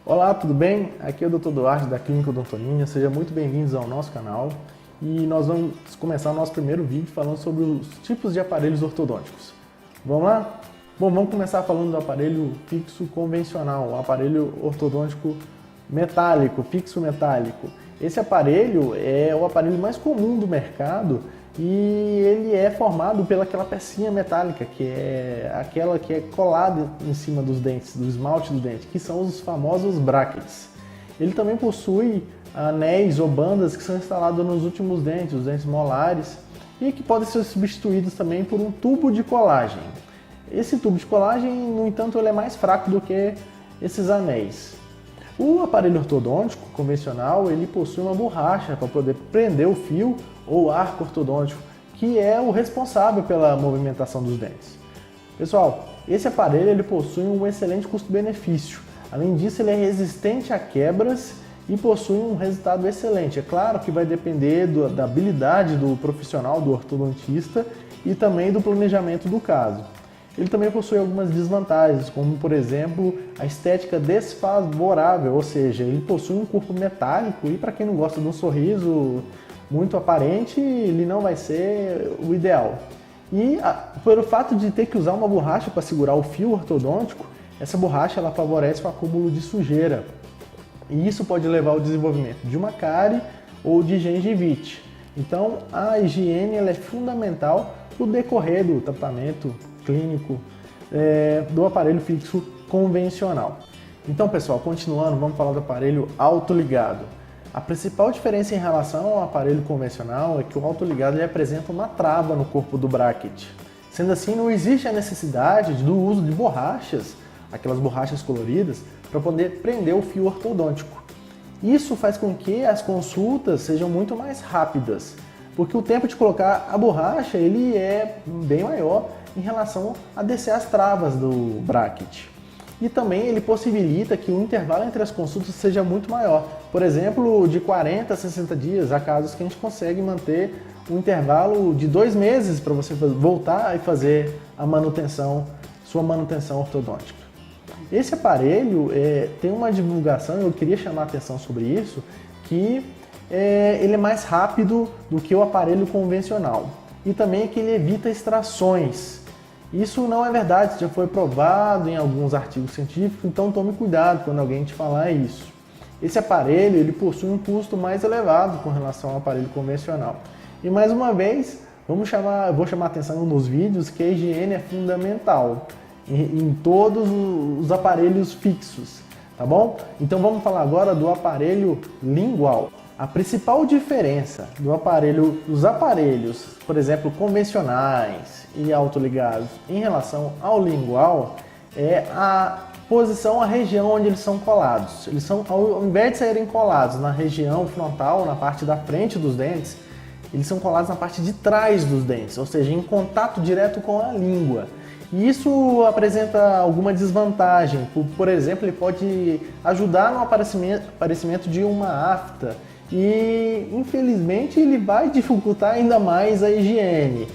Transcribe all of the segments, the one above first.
Olá, tudo bem? Aqui é o Dr. Duarte da Clínica Odontoninha, sejam muito bem-vindos ao nosso canal e nós vamos começar o nosso primeiro vídeo falando sobre os tipos de aparelhos ortodônticos. Vamos lá? Bom, vamos começar falando do aparelho fixo convencional, o aparelho ortodôntico metálico, fixo metálico. Esse aparelho é o aparelho mais comum do mercado e ele é formado pelaquela pecinha metálica, que é aquela que é colada em cima dos dentes, do esmalte do dente, que são os famosos brackets. Ele também possui anéis ou bandas que são instalados nos últimos dentes, os dentes molares, e que podem ser substituídos também por um tubo de colagem. Esse tubo de colagem, no entanto, ele é mais fraco do que esses anéis. O aparelho ortodôntico convencional, ele possui uma borracha para poder prender o fio ou arco ortodôntico, que é o responsável pela movimentação dos dentes. Pessoal, esse aparelho ele possui um excelente custo-benefício. Além disso, ele é resistente a quebras e possui um resultado excelente. É claro que vai depender da habilidade do profissional, do ortodontista e também do planejamento do caso. Ele também possui algumas desvantagens, como por exemplo a estética desfavorável, ou seja, ele possui um corpo metálico e para quem não gosta de um sorriso muito aparente, ele não vai ser o ideal. E pelo fato de ter que usar uma borracha para segurar o fio ortodôntico, essa borracha ela favorece o acúmulo de sujeira. E isso pode levar ao desenvolvimento de uma cárie ou de gengivite. Então a higiene ela é fundamental no decorrer do tratamento clínico do aparelho fixo convencional. Então pessoal, continuando, vamos falar do aparelho autoligado. A principal diferença em relação ao aparelho convencional é que o autoligado ele apresenta uma trava no corpo do bracket. Sendo assim, não existe a necessidade do uso de borrachas, aquelas borrachas coloridas, para poder prender o fio ortodôntico. Isso faz com que as consultas sejam muito mais rápidas, porque o tempo de colocar a borracha ele é bem maior em relação a descer as travas do bracket. E também ele possibilita que o intervalo entre as consultas seja muito maior. Por exemplo, de 40 a 60 dias, há casos que a gente consegue manter um intervalo de 2 meses para você voltar e fazer a manutenção, sua manutenção ortodôntica. Esse aparelho tem uma divulgação, eu queria chamar a atenção sobre isso, que ele é mais rápido do que o aparelho convencional. E também é que ele evita extrações. Isso não é verdade, já foi provado em alguns artigos científicos, então tome cuidado quando alguém te falar isso. Esse aparelho ele possui um custo mais elevado com relação ao aparelho convencional. E mais uma vez, vou chamar a atenção nos vídeos que a higiene é fundamental em todos os aparelhos fixos, tá bom? Então vamos falar agora do aparelho lingual. A principal diferença dos aparelhos, por exemplo, convencionais e autoligados em relação ao lingual é a posição, a região onde eles são colados. Eles são, ao invés de serem colados na região frontal, na parte da frente dos dentes, eles são colados na parte de trás dos dentes, ou seja, em contato direto com a língua. E isso apresenta alguma desvantagem. Por exemplo, ele pode ajudar no aparecimento de uma afta e, infelizmente, ele vai dificultar ainda mais a higiene.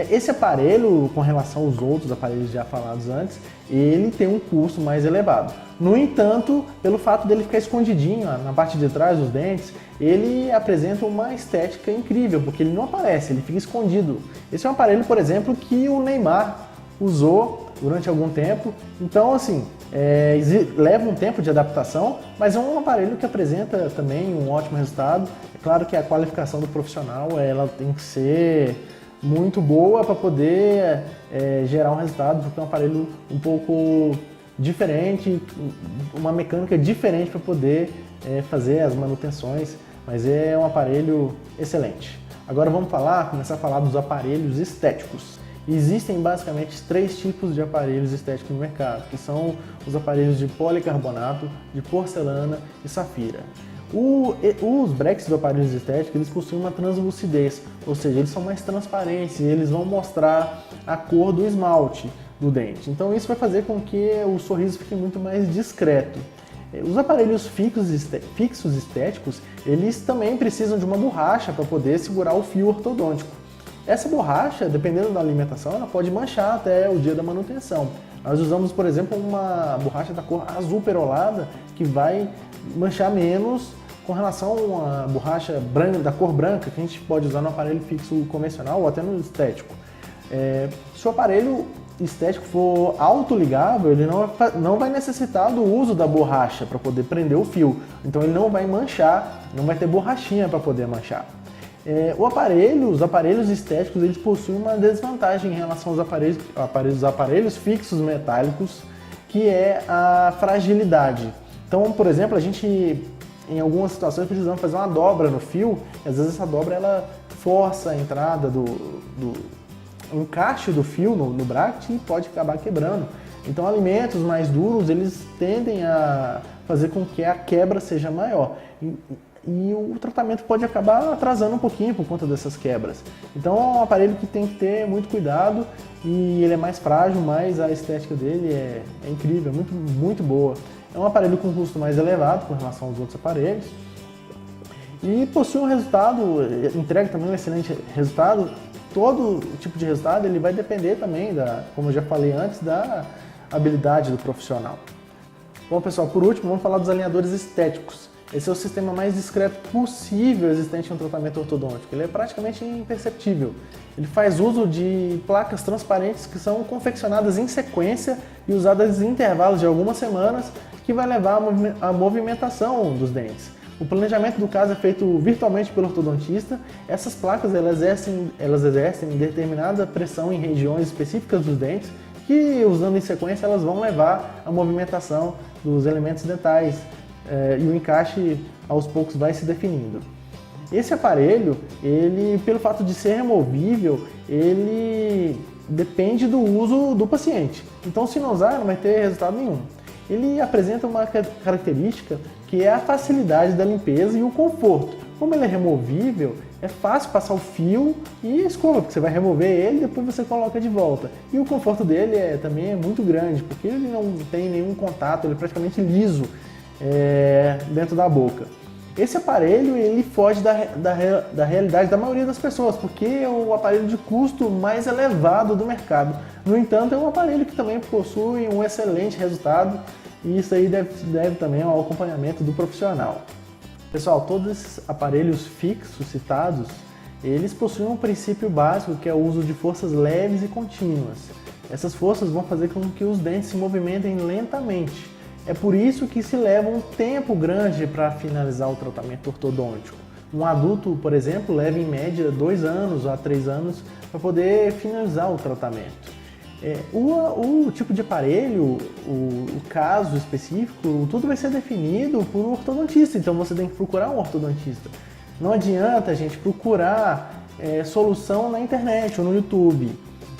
Esse aparelho, com relação aos outros aparelhos já falados antes, ele tem um custo mais elevado. No entanto, pelo fato dele ficar escondidinho na parte de trás dos dentes, ele apresenta uma estética incrível, porque ele não aparece, ele fica escondido. Esse é um aparelho, por exemplo, que o Neymar usou durante algum tempo. Então, assim, leva um tempo de adaptação, mas é um aparelho que apresenta também um ótimo resultado. É claro que a qualificação do profissional ela tem que ser muito boa para poder gerar um resultado, porque é um aparelho um pouco diferente, uma mecânica diferente para poder fazer as manutenções, mas é um aparelho excelente. Agora vamos começar a falar dos aparelhos estéticos. Existem basicamente 3 tipos de aparelhos estéticos no mercado, que são os aparelhos de policarbonato, de porcelana e safira. Os brackets dos aparelhos estéticos eles possuem uma translucidez, ou seja, eles são mais transparentes e eles vão mostrar a cor do esmalte do dente. Então isso vai fazer com que o sorriso fique muito mais discreto. Os aparelhos fixos estéticos, eles também precisam de uma borracha para poder segurar o fio ortodôntico. Essa borracha, dependendo da alimentação, ela pode manchar até o dia da manutenção. Nós usamos, por exemplo, uma borracha da cor azul perolada que vai manchar menos com relação a uma borracha branca, da cor branca que a gente pode usar no aparelho fixo convencional ou até no estético. Se o aparelho estético for autoligável, ele não vai necessitar do uso da borracha para poder prender o fio. Então ele não vai manchar, não vai ter borrachinha para poder manchar. Os aparelhos estéticos, eles possuem uma desvantagem em relação aos aparelhos fixos metálicos, que é a fragilidade. Então, por exemplo, a gente, em algumas situações, precisamos fazer uma dobra no fio, e às vezes essa dobra ela força a entrada o encaixe do fio no bracket e pode acabar quebrando. Então, alimentos mais duros, eles tendem a fazer com que a quebra seja maior. E o tratamento pode acabar atrasando um pouquinho por conta dessas quebras. Então é um aparelho que tem que ter muito cuidado e ele é mais frágil, mas a estética dele é incrível, muito, muito boa. É um aparelho com custo mais elevado com relação aos outros aparelhos e possui um resultado, entrega também um excelente resultado. Todo tipo de resultado ele vai depender também, como eu já falei antes, da habilidade do profissional. Bom pessoal, por último vamos falar dos alinhadores estéticos. Esse é o sistema mais discreto possível existente no tratamento ortodôntico. Ele é praticamente imperceptível. Ele faz uso de placas transparentes que são confeccionadas em sequência e usadas em intervalos de algumas semanas, que vai levar à movimentação dos dentes. O planejamento do caso é feito virtualmente pelo ortodontista. Essas placas elas exercem determinada pressão em regiões específicas dos dentes, que usando em sequência elas vão levar à movimentação dos elementos dentais. E o encaixe aos poucos vai se definindo. Esse aparelho, ele, pelo fato de ser removível, ele depende do uso do paciente. Então, se não usar, não vai ter resultado nenhum. Ele apresenta uma característica que é a facilidade da limpeza e o conforto. Como ele é removível, é fácil passar o fio e a escova, porque você vai remover ele e depois você coloca de volta. E o conforto dele também é muito grande, porque ele não tem nenhum contato, ele é praticamente liso dentro da boca. Esse aparelho ele foge da realidade da maioria das pessoas, porque é o aparelho de custo mais elevado do mercado. No entanto, é um aparelho que também possui um excelente resultado e isso aí deve também ao acompanhamento do profissional. Pessoal, todos esses aparelhos fixos citados, eles possuem um princípio básico que é o uso de forças leves e contínuas. Essas forças vão fazer com que os dentes se movimentem lentamente. É por isso que se leva um tempo grande para finalizar o tratamento ortodôntico. Um adulto, por exemplo, leva em média 2 anos a 3 anos para poder finalizar o tratamento. O tipo de aparelho, o caso específico, tudo vai ser definido por um ortodontista, então você tem que procurar um ortodontista. Não adianta a gente procurar solução na internet ou no YouTube.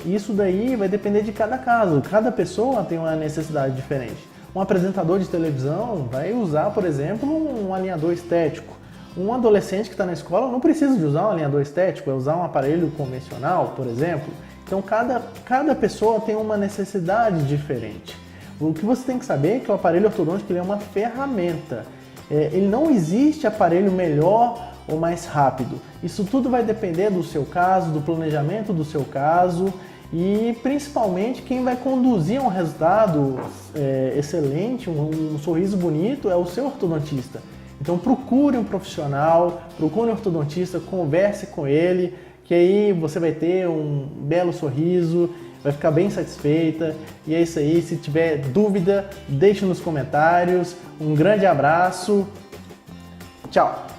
Isso daí vai depender de cada caso, cada pessoa tem uma necessidade diferente. Um apresentador de televisão vai usar, por exemplo, um alinhador estético. Um adolescente que está na escola não precisa de usar um alinhador estético, é usar um aparelho convencional, por exemplo. Então, cada pessoa tem uma necessidade diferente. O que você tem que saber é que o aparelho ortodôntico ele é uma ferramenta. Ele não existe aparelho melhor ou mais rápido. Isso tudo vai depender do seu caso, do planejamento do seu caso e principalmente quem vai conduzir a um resultado excelente, um sorriso bonito, é o seu ortodontista. Então procure um profissional, procure um ortodontista, converse com ele, que aí você vai ter um belo sorriso, vai ficar bem satisfeita. E é isso aí, se tiver dúvida, deixe nos comentários. Um grande abraço, tchau!